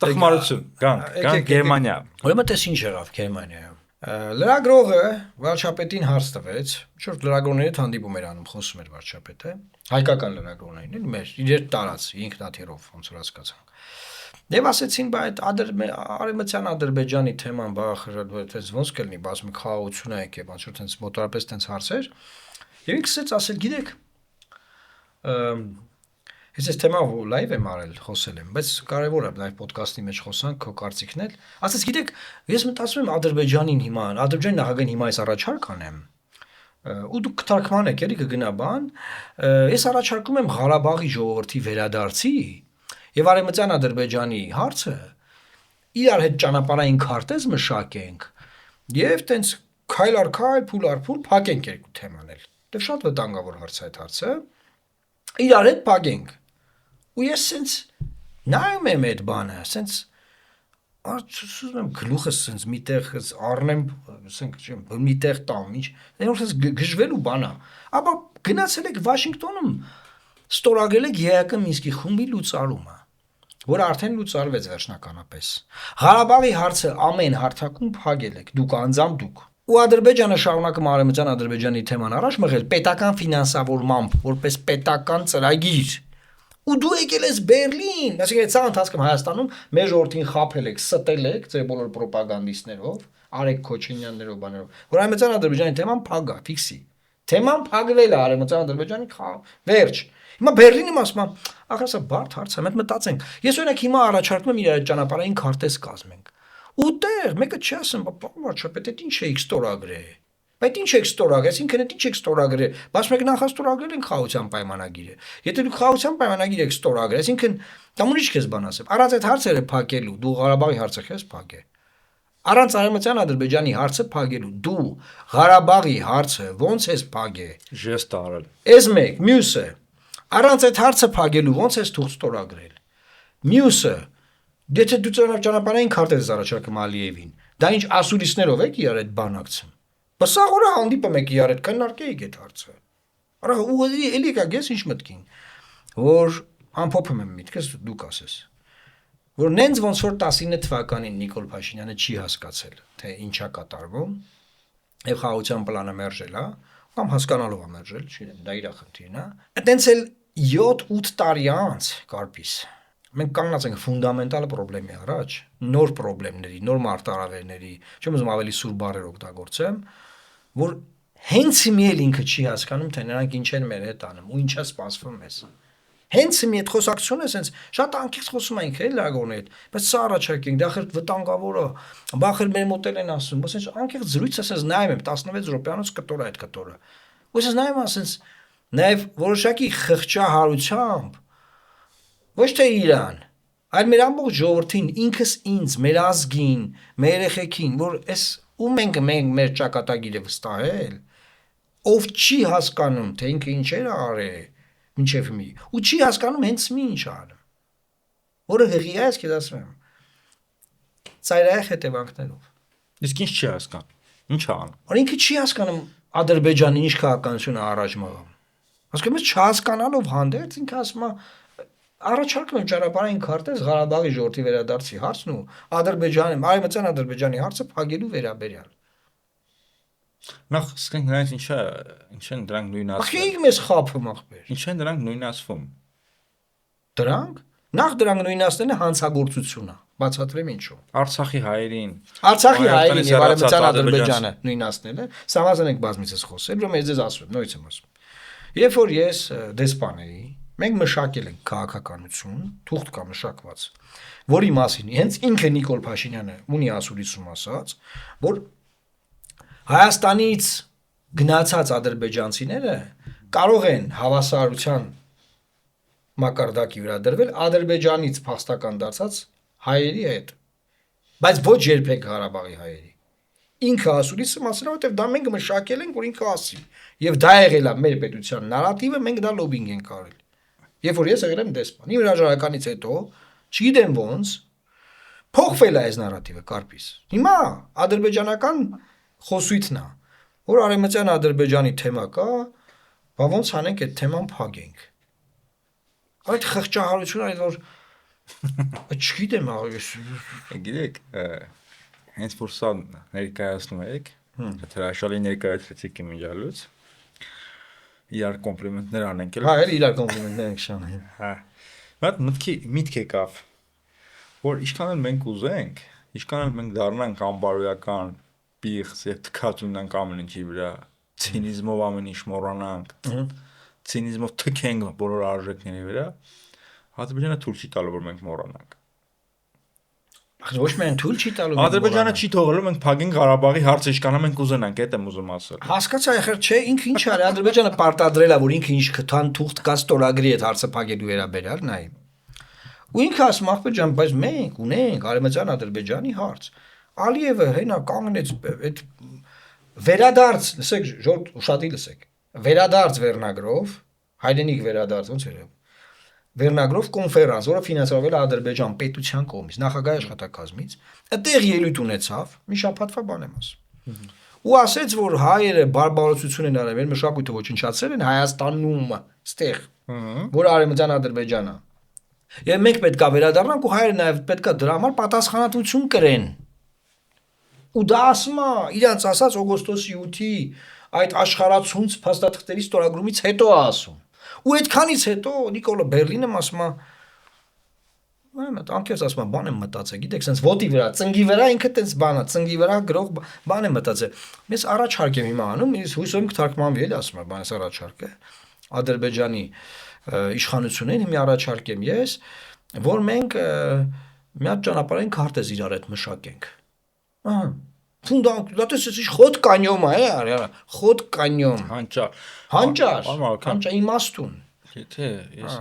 տխմարություն գան Գերմանիա ուրեմն տես ինչ եղավ Գերմանիայում լրագրողը վարչապետին հարց տվեց շուրջ լրագրողների հետ հանդիպում էր անում խոսում էր վարչապետը հայկական լրագրողներին էլի մեր իրեր տարած ինքնաթիռով ոնց որ հասկացանք Եվ ասեցին, բայց արևմտյան Ադրբեջանի թեման բախրած ոնց կլինի, բացում խաղաղություն է եկել, ոնց որ տենց մոտորապես տենց հարցեր։ Եվ ինքս էս ասել, գիտեք, ես թեմա լայվ եմ արել, խոսել եմ, բայց կարևոր է լայվ ոդկասթի մեջ խոսանք, քո կարծիքն էլ։ Ասես, գիտեք, ես մտածում եմ Ադրբեջանին հիմա, Ադրբեջանի նախագահին հիմա այս առաջարկ անեմ։ Ու դուք կթարգմանեք, էլի կգնա բան։ Ես առաջարկում եմ Ղարաբաղի ժողովրդի վերադարձի Եվ արևմտյան Ադրբեջանի հարցը իրար հետ ճանապարհային քարտեզ մշակենք եւ տենց քայլ առ քայլ, փուլ առ փուլ փակենք երկու թեման էլ։ Դե շատ վտանգավոր հարց է այդ հարցը։ Իրար հետ փակենք։ Ու ես սենց նայում եմ այդ բանը, սենց ասում եմ գլուխս սենց միտեղ առնեմ, ասենք չեմ, միտեղ տամ, ինչ։ Դե սենց գժվելու բան է։ Ապա գնացել եք Վաշինգտոնում ստորագրել եք ԵԱԿ Մինսկի խումբի լուծարումը որ արդեն լուծարվեց վերջնականապես։ Ղարաբաղի հարցը ամեն հարթակում փակել եք, դուք անձամբ դուք։ Ու Ադրբեջանը շարունակում արևմտյան Ադրբեջանի թեման առաջ մղել պետական ֆինանսավորմամբ, որպես պետական ծրագիր։ Ու դու եկել ես Բերլին, ասենք այդ ընթացքում Հայաստանում մեր ժողովրդին խաբել եք, ստել եք ձեր բոլոր ռոպագանդիստներով, Արեգ Քոչինյաններով բաներով, որ արևմտյան Ադրբեջանի թեման փագա, ֆիքսի։ Թեման փակվել է արևմտյան Ադրբեջանի վերջ։ Հիմա Բերլինը ասում է, ախր սա բարդ հարց է, մենք մտածենք։ Ես օրինակ հիմա առաջարկում եմ իրար ճանապարհային քարտեզ կազմենք։ Ու տեղ մեկը չի ասում, վարչապետ, այդ ինչ էիք ստորագրել։ Բայց ինչ եք ստորագրել, այսինքն այդ ինչ եք ստորագրել։ Բայց մենք նախաստորագրել ենք խաղաղության պայմանագիրը։ Եթե դուք խաղաղության պայմանագիր եք ստորագրել, այսինքն դա ուրիշ քեզ բան ասեմ։ Առանց այդ հարցերը փակելու, դու Ղարաբաղի հարցը քեզ փակե։ Առանց արևմտյան Ադրբեջանի հարցը փակելու, դու Ղարաբաղի հարցը ոնց ես փակե։ Ժեստ արել։ Էս մեկ, մյուսը Առանց այդ հարցը փակելու ոնց ես թուղթ ստորագրել։ Մյուսը, եթե դու ճանապարհային քարտեզ առաջարկում Ալիևին, դա ինչ ասուրիսներով եք իրար այդ բանակցում։ Բայց սա օրը հանդիպում եք իրար այդ քննարկեիք այդ հարցը։ Արա ու էլի կա գես ինչ մտքին, որ ամփոփում եմ միտքս դուք ասես։ Որ նենց ոնց որ 19 թվականին Նիկոլ Փաշինյանը չի հասկացել, թե ինչա կատարվում, եւ խաղաղության պլանը մերժել, հա, կամ հասկանալով է մերժել, չգիտեմ, դա իր խնդիրն է։ Այդտենց էլ 7-8 տարի անց կարպիս մենք կանգնած ենք ֆունդամենտալ խնդրի առաջ, նոր խնդիրների, նոր մարտահրավերների, չեմ ուզում ավելի սուր բառեր օգտագործեմ, որ հենց մի էլ ինքը չի հասկանում, թե նրանք ինչ են մեր հետ անում ու ինչա սպասվում մեզ։ Հենց մի այդ խոսակցությունը sense շատ անկեղծ խոսում ենք էլ լագորներ, բայց սա առաջարկենք, դա խր վտանգավոր է, բախր մեր մոտել են ասում, բայց sense անկեղծ զրույց ասես նայում եմ 16 րոպեանոց կտոր է այդ կտորը։ Ու sense նայում ասես նաև որոշակի խղճահարությամբ ոչ թե Իրան, այլ մեր ամբողջ ժողովրդին, ինքս ինձ, մեր ազգին, մեր երեխեքին, որ էս ու մենք մեր ճակատագիրը վստահել, ով չի հասկանում, թե ինքը ինչեր արել Մինչև մի ու չի հասկանում հենց մի ինչ անում որը հղի է ես քեզ ասում եմ ծայրահեղ հետևանքներով իսկ ինչ չի հասկանում ինչ անում որ ինքը չի հասկանում Ադրբեջանի ինչ քաղաքականություն է առաջ մղում հասկանում ես չհասկանալով հանդերձ ինքը ասում է Առաջարկում եմ ճանապարհային քարտեզ Ղարաբաղի ժողովրդի վերադարձի հարցն ու Ադրբեջանի, Արևմտյան Ադրբեջանի հարցը փակելու վերաբերյալ։ Նախ սկսենք նրանց ինչ են դրանք Ախի նույնացվում։ մեզ խափում ախպեր։ Ինչ են դրանք նույնացվում։ Դրանք նախ դրանք նույնացնելը հանցագործություն է, բացատրեմ ինչու։ Արցախի հայերին, Արցախի հայերին եւ Արևմտյան Ադրբեջանը Ադրբեջանը նույնացնելը, սամազան եք բազմիցս խոսել, ուրեմն ես ձեզ ասում, նույնից եմ ասում։ Երբ որ ես դեսպան էի, մենք մշակել ենք քաղաքականություն, թուղթ կա մշակված, որի մասին հենց ինքը Նիկոլ Փաշինյանը ունի ասուլիսում ասած, որ Հայաստանից գնացած ադրբեջանցիները կարող են հավասարության մակարդակի վրա դրվել Ադրբեջանից փախստական դարձած հայերի հետ, բայց ոչ երբեք Ղարաբաղի հայերի։ Ինքը ասուլիսում ասել է, որովհետև դա մենք մշակել ենք, որ ինքը ասի։ Եվ դա եղել է մեր պետության նարատիվը, մենք դա լոբինգ ենք արել։ Երբ որ ես եղել եմ դեսպան, իմ հրաժարականից հետո, չգիտեմ ոնց, փոխվել է այս նարատիվը կարպիս։ Հիմա ադրբեջանական խոսույթն է, որ Արևմտյան Ադրբեջանի թեմա կա, բա ոնց անենք այդ թեման փակենք։ Այդ խղճահարությունը այդ որ չգիտեմ աղես։ Գիտեք, հենց որ սա ներկայացնում եք, հրաշալի ներկայացրեցիք իմ ջալուց։ Իրար կոմպլիմենտներ անենք էլ։ Հա, էլ իրար կոմպլիմենտներ ենք շանել։ Հա։ Բայց միտք եկավ, որ ինչքան էլ մենք ուզենք, ինչքան էլ մենք դառնանք անբարոյական, պիղծ եւ թքած ունենանք ամեն ինչի վրա, ցինիզմով ամեն ինչ մոռանանք, ցինիզմով թքենք բոլոր արժեքների վրա, Ադրբեջանը թույլ չի տալու որ մենք մոռանանք։ Ոչ միայն թույլ չի տալու։ Ադրբեջանը չի թողելու մենք փակենք Ղարաբաղի հարցը ինչքան մենք ուզենանք, այդ եմ ուզում ասել։ Հասկացա, ախր չէ, ինքը ինչ արի, Ադրբեջանը պարտադրել է, որ ինքը ինչ քթան թուղթ կա ստորագրի այդ հարցը փակելու վերաբերյալ, նայ։ Ու ինքը ասում ախպեր ջան, բայց մենք ունենք Արևմտյան Ադրբեջանի հարց։ Ալիևը հենա կանգնեց այդ վերադարձ, լսեք, ժողովուրդ ուշադիր լսեք։ Վերադարձ վերնագրով, հայրենիք վերադարձ, ոնց էր։ Վերնագրով կոնֆերանս, որը ֆինանսավորվել է Ադրբեջան պետության կողմից, նախագահի աշխատակազմից, այդտեղ ելույթ ունեցավ, մի շաբաթվա բան եմ ասում։ Ու ասեց, որ հայերը բարբարոսություն են արել, մեր մշակույթը ոչնչացրել են Հայաստանում, ստեղ, որ Արևմտյան Ադրբեջանը։ Եվ մենք պետք է վերադառնանք ու հայերը նաև պետք է դրա համար պատասխանատվություն կրեն։ Ու դա ասում է, իրանց ասած օգոստոսի 8-ի այդ աշխարհացունց փաստաթղթերի ստորագրումից հետո է ասում։ Ու այդքանից հետո Նիկոլը Բերլինը ասում է, մայմետ անկեղծ ասում է, բան եմ մտածել, գիտեք, sense ոտի վրա, ծնգի վրա ինքը տես բան է, ծնգի վրա գրող բան եմ մտածել։ Ես առաջարկ եմ հիմա անում, ես հույսով եմ կթարգմանվի, էլ ասում եմ, բանս առաջարկը Ադրբեջանի իշխանություններին հիմա առաջարկ եմ ես, որ մենք մի հատ ճանապարհային քարտեզ իրար հետ մշակենք։ Ահա Ֆունդանտ, դա տեսես ինչ խոտ կանյոմ է, արա, խոտ կանյոմ։ Հանճար, իմաստուն։ Եթե ես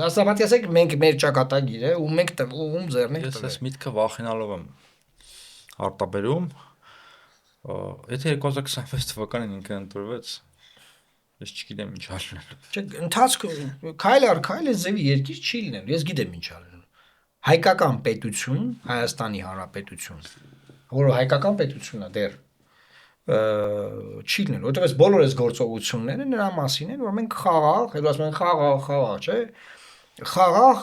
ասաբատ ասեք մենք մեր ճակատագիր է ու մենք ում ձեռն ենք տվել։ Ես միտքը վախենալով եմ արտաբերում։ Եթե 2026 թվականին ինքը ընտրվեց, ես չգիտեմ ինչ արնել։ Չէ, ընթացքում քայլ առ քայլ այս ձևի երկիր չի լինելու։ Ես գիտեմ ինչ արել։ Հայկական պետություն, Հայաստանի Հանրապետություն, որը հայկական պետությունն է դեռ չի լինելու, որովհետև այս բոլոր այս գործողությունները նրա մասին են, որ մենք խաղաղ, հետո ասում են խաղաղ, չէ, խաղաղ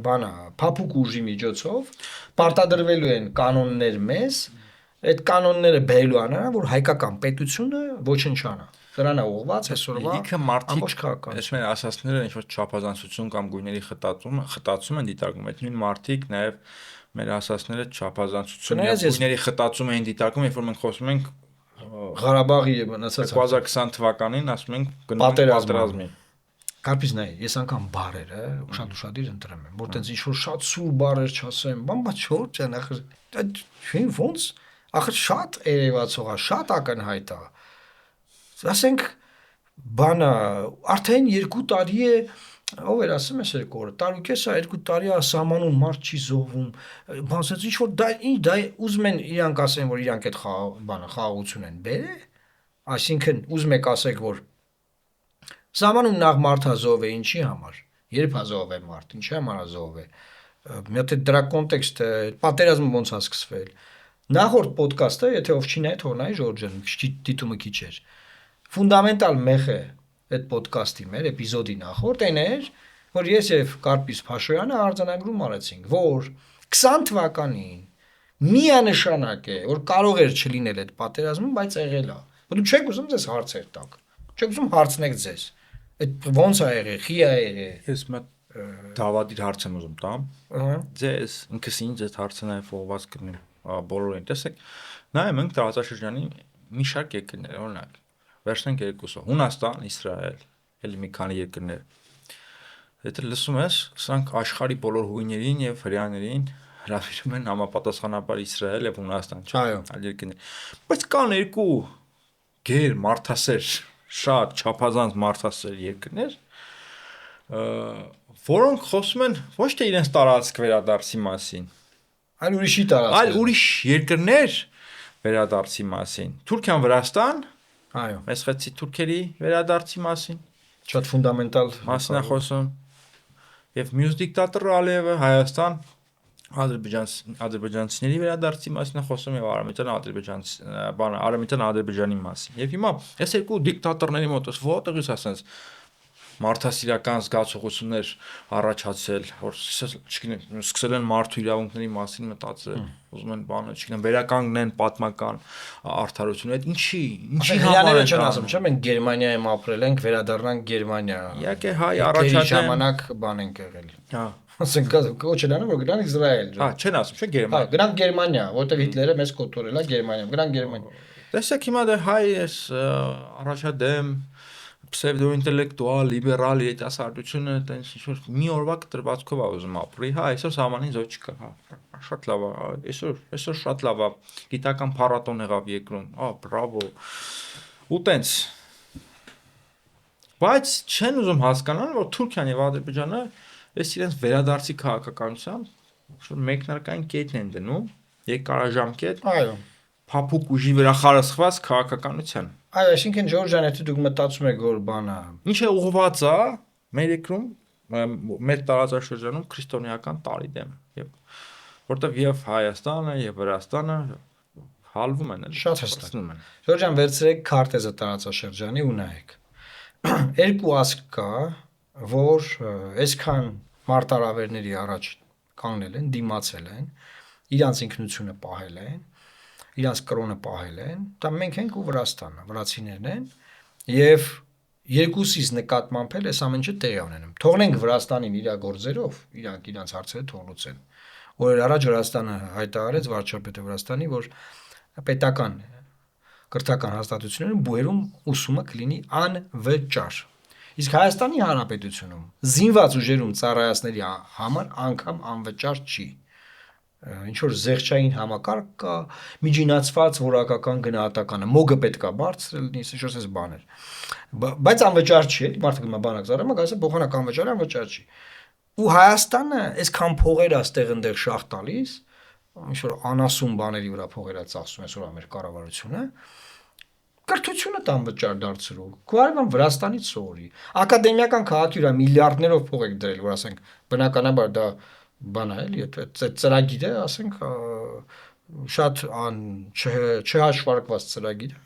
բանա, փափուկ ուժի միջոցով պարտադրվելու են կանոններ մեզ, այդ կանոնները բերելու անա, որ հայկական պետությունը ոչնչանա։ Դրան է ուղղված այսօրվա ամբողջ քաղաքական։ Այս մեր ասածները ինչ որ չափազանցություն կամ գույների խտացում են դիտարկում, այդ նույն մարդիկ նաև մեր ասածները չափազանցություն եւ գույների խտացում են դիտարկում, երբ որ մենք խոսում ենք Ղարաբաղի եւ մնացած 2020 թվականին ասում ենք գնում ենք պատերազմի։ Կարպից նայ, ես անգամ բարերը ուշադիր ընտրեմ եմ, որ տենց ինչ որ շատ սուր բարեր չասեմ, բան բա չոր ջան, ախր դա ոնց, ախր շատ երևացող է, շատ ակնհայտ է։ Ասենք բանը արդեն 2 տարի է, ով էր ասում ես երկու օրը, տարուկես է 2 տարի է սահմանում մարդ չի զոհվում, բանսած ինչ որ դա ուզում են իրանք ասեն, որ իրանք այդ բանը խաղաղություն են բերել, այսինքն ուզում եք ասեք, որ սահմանում նախ մարդը զոհվե ինչի համար, երբ զոհվե մարդ, ինչի համար զոհվե, մի հատ դրա կոնտեքստը, պատերազմը ոնց է սկսվել։ Նախորդ ոդկասթը, եթե ով չի նայ, թող նայ Ժորժան, դիտումը քիչ էր։ Ֆունդամենտալ մեխը այդ ոդկասթի մեր էպիզոդի նախորդ այն էր, որ ես եւ Կարպիս Փաշոյանը արձանագրում արեցինք, որ 20 թվականին միանշանակ է, որ կարող էր չլինել այդ պատերազմը, բայց եղել է։ Դու չեք ուզում ձեզ հարցեր տակ։ Չեք ուզում հարցնեք ձեզ։ Այդ ոնց է եղել, խի է եղել։ Ես մտ դավադիր հարց եմ ուզում տամ։ Ձեզ ինքս ինձ այդ հարցը նաև ողված կնեմ բոլորին։ Տեսեք, նայում ենք տարածաշրջանի մի շարք երկրներ, օրինակ, վերցնենք երկուսը՝ Հունաստան, Իսրայել, էլի մի քանի երկրներ։ Եթե լսում ես, սրանք աշխարհի բոլոր հույներին եւ հրեաներին հրավիրում են համապատասխանաբար Իսրայել եւ Հունաստան, չէ՞։ Այո։ Այլ երկրներ։ Բայց կան երկու գեր մարդասեր, շատ չափազանց մարդասեր երկրներ, որոնք խոսում են ոչ թե իրենց տարածք վերադարձի մասին, այլ ուրիշի տարածք։ այլ ուրիշ երկրներ վերադարձի մասին։ Թուրքիան, Վրաստան, Այո։ այս խեցի թուրքերի վերադարձի մասին Շատ ֆունդամենտալ մասն է խոսում։ Եվ մյուս դիկտատորը Ալիևը Հայաստան ադրբեջանցիների վերադարձի մասին է խոսում եւ արևմտյան Ադրբեջանի մասին։ Եվ հիմա այս երկու դիկտատորների մոտ որտեղից ասենց մարդասիրական զգացողություններ առաջացել, որ չգիտեմ, սկսել են մարդու իրավունքների մասին մտածել, ուզում են բանը, չգիտեմ, վերականգնեն պատմական արդարությունը։ Այդ ինչի համար չեն ասում, չէ՞, մենք Գերմանիայում ապրել ենք, վերադառնանք Գերմանիա։ Իհարկե հայ առաջադեմ առաջադեմ ժամանակ բան ենք եղել։ Հա։ Ասենք կոչելանը որ գնանք Իսրայել։ Հա, չեն ասում, չէ՞ Հա, Գերմանիա։ գնանք Գերմանիա, որտեղ Հիտլերը մեզ կոտորել է Գերմանիայում, գնանք Գերմանիա։ Տեսեք հիմա դե հայ էս առաջադեմ պսևդոինտելեկտուալ, լիբերալ երիտասարդությունը տենց ինչ-որ մի օրվա կտրվածքով է ուզում ապրի, հա, այսօր սահմանին զոհ չկա, հա, շատ լավ է, այսօր շատ լավ է, գիտական փառատոն եղավ երկրում, բրավո, ու տենց, բայց չեն ուզում հասկանալ, որ Թուրքիան եւ Ադրբեջանը այս իրենց վերադարձի քաղաքականությամբ որ մեկնարկային կետն են դնում, երկարաժամկետ, Այո։ փափուկ ուժի վրա խարսխված քաղաքականության։ Այո, այսինքն Ժորժան, եթե դուք մտածում եք, որ բանը Ինչ է ուղղված է մեր երկրում, մեր տարածաշրջանում քրիստոնեական տարի դեմ, եւ որտեղ եւ Հայաստանը եւ Վրաստանը հալվում են, Շատ հստակ։ խցնում են։ Ժորժան վերցրեք քարտեզը տարածաշրջանի ու նայեք։ Երկու ազգ կա, որ այսքան մարտահրավերների առաջ կանգնել են, դիմացել են, իրանց ինքնությունը պահել են, իրանց կրոնը պահել են, դա մենք ենք ու Վրաստանը, վրացիներն են, եւ երկուսից նկատմամբ էլ այս ամենը տեղի ունենում։ Թողնենք Վրաստանին իր գործերով, իրանց հարցերը թողնուցեն։ Օրեր առաջ Վրաստանը հայտարարեց վարչապետը Վրաստանի, որ պետական կրթական հաստատություններում բուհերում ուսումը կլինի անվճար։ Իսկ Հայաստանի Հանրապետությունում զինված ուժերում ծառայացների համար անգամ անվճար չի։ Ինչ որ զեղչային համակարգ կա, միջինացված որակական գնահատականը, մոգը պետքա բարձր լինի, ինչ-որ էս բաներ։ Բայց անվճար չի, էլի մարդը գնա բանակ ծառայում, գալիս է փոխանակ անվճար, անվճար չի։ Ու Հայաստանը այսքան փողեր է ստեղ ընդեղ շահ տալիս, ինչ որ անասուն բաների վրա փողեր է ծախսում այսօր մեր կառավարությունը, կրթությունը տանվճար դարձրու։ Քուարման Վրաստանից սովորի։ Ակադեմիական քաղաքի վրա միլիարդներով փող եք դրել, որ ասենք բնականաբար դա բան է, էլի, այդ ծրագիրը, ասենք շատ չհաշվարկված ծրագիր է։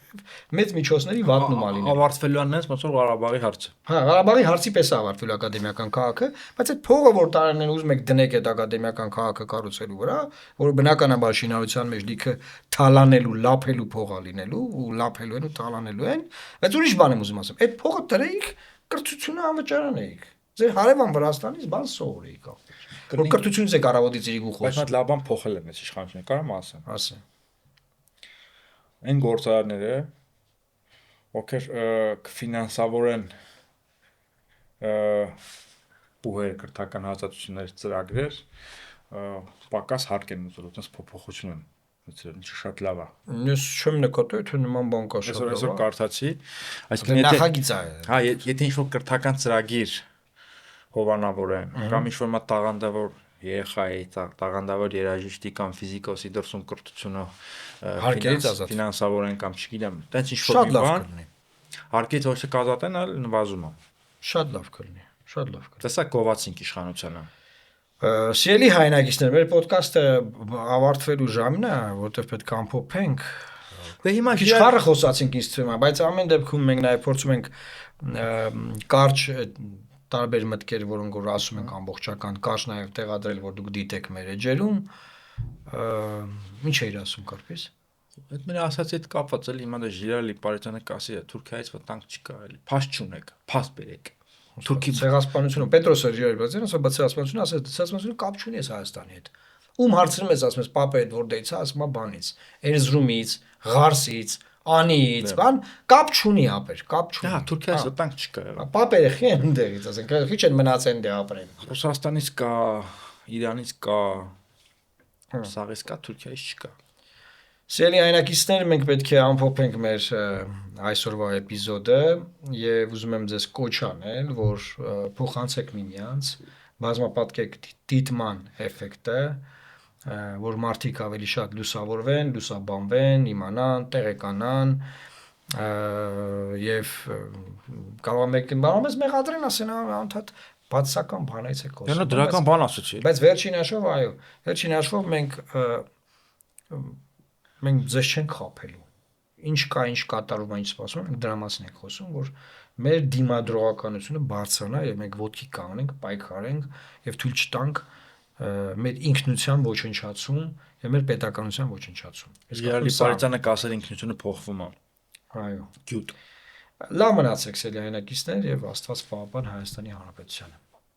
Մեծ միջոցների վատնում ալին։ Ավարտվելու աննես ոնց որ Ղարաբաղի հարցը։ Հա, Ղարաբաղի հարցի պես է ավարտվելու ակադեմիական քաղաքը, բայց այդ փողը որ տարիներն ուզում եք դնեք այդ ակադեմիական քաղաքը կառուցելու վրա, որը բնականաբար շինարարության մեջ լիքը թալանելու, լափելու փող է լինելու ու լափելու են ու թալանելու են, բայց ուրիշ բան եմ ուզում ասեմ։ Այդ փողը դրեիք կրթությունը անվճարանեիք։ Ձեր հարևան Վրաստանից բան սովորեիք ապա։ Որ կրթությունից եք առավոտից իրիկու Բայց խոսում։ մատ լավ բան փոխել եմ այս իշխանությունը, կարամ ասեմ։ Ասա։ Այն գործարարները, ովքեր կֆինանսավորեն բուհեր կրթական հաստատությունների ծրագրեր, պակաս հարկ են ուզում, այդպես փոփոխություն են մտցրել, ինչը շատ լավ է։ Ես չեմ նկատել, թե նման բան կա շատ լավ։ Այսօր կարդացի, Այսինքն նախագիծ է։ հա, եթե ինչ-որ կրթական ծրագիր հովանավորեն, կամ ինչ-որ մա տաղանդավոր երեխայի, տաղանդավոր երաժիշտի կամ ֆիզիկոսի դրսում կրթությունը Հարկերից ազատ ֆինանսավորեն կամ չգիտեմ, տենց ինչ-որ շատ մի լավ բան, կլինի։ հարկից ոչ թե կազատեն, այլ նվազում է։ Շատ լավ կլինի։ Շատ լավ կլինի։ Տեսա գովացինք իշխանությանը։ Սիրելի հայրենակիցներ, մեր ոդկասթը ավարտվելու ժամն է, որտեղ պետք է ամփոփենք։ Դե հիմա Քիչ խառը խոսացինք ինձ թվում է, բայց ամեն դեպքում մենք նաև փորձում ենք կարճ տարբեր մտքեր, որոնք որ ասում ենք ամբողջական, կար նաև տեղադրել, որ դուք դիտեք մեր էջերում, ինչ էիր ասում կարծես։ Այդ մեր ասացի հետ կապված էլի հիմա դա Ժիրալի Պարիզյանը կասի է Թուրքիայից վտանգ չկա էլի փաստ չունեք փաստ բերեք Թուրքի ցեղասպանությունը Պետրոսը Ժիրալի Պարիզյանը ասա բայց ցեղասպանությունը ասած ցեղասպանությունը կապ չունի այս Հայաստանի հետ ում հարցնում ես ասում ես պապը այդ որ դեյցա ասում է բանից Էրզրումից Ղարսից Անիից բան կապ չունի ապեր կապ չունի հա Թուրքիայից վտանգ չկա պապերը խի են ընդեղից ասենք քիչ են մնացել դե ապրեն Ռուսաստանից կա Իրանից կա Սաղից կա Թուրքիայից չկա Սիրելի հայրենակիցներ, մենք պետք է ամփոփենք մեր այսօրվա էպիզոդը եւ ուզում եմ ձեզ կոչ անել, որ փոխանցեք միմյանց, բազմապատկեք դիտման էֆեկտը, որ մարդիկ ավելի շատ լուսավորվեն, լուսաբանվեն, իմանան, տեղեկանան եւ կարող ես մեղադրեն ասեն անդադ բացական բանից է խոսում։ Դա դրական բան ասացի։ Բայց վերջին հաշվով այո, վերջին հաշվով մենք ձեզ չենք խաբելու։ Ինչ կա, ինչ կատարվում է, ինչ սպասում ենք, դրա մասին ենք խոսում, որ մեր դիմադրողականությունը բարձրանա եւ մենք ոտքի կանենք, պայքարենք եւ թույլ չտանք մեր ինքնության ոչնչացում եւ մեր պետականության ոչնչացում։ Ժիրալի Պարիզյանը կասեր ինքնությունը փոխվում է։ Այո։ Գյուտ։ Լավ մնացեք սիրելի հայրենակիցներ եւ Աստված պահապան Հայաստանի Հանրապետությանը։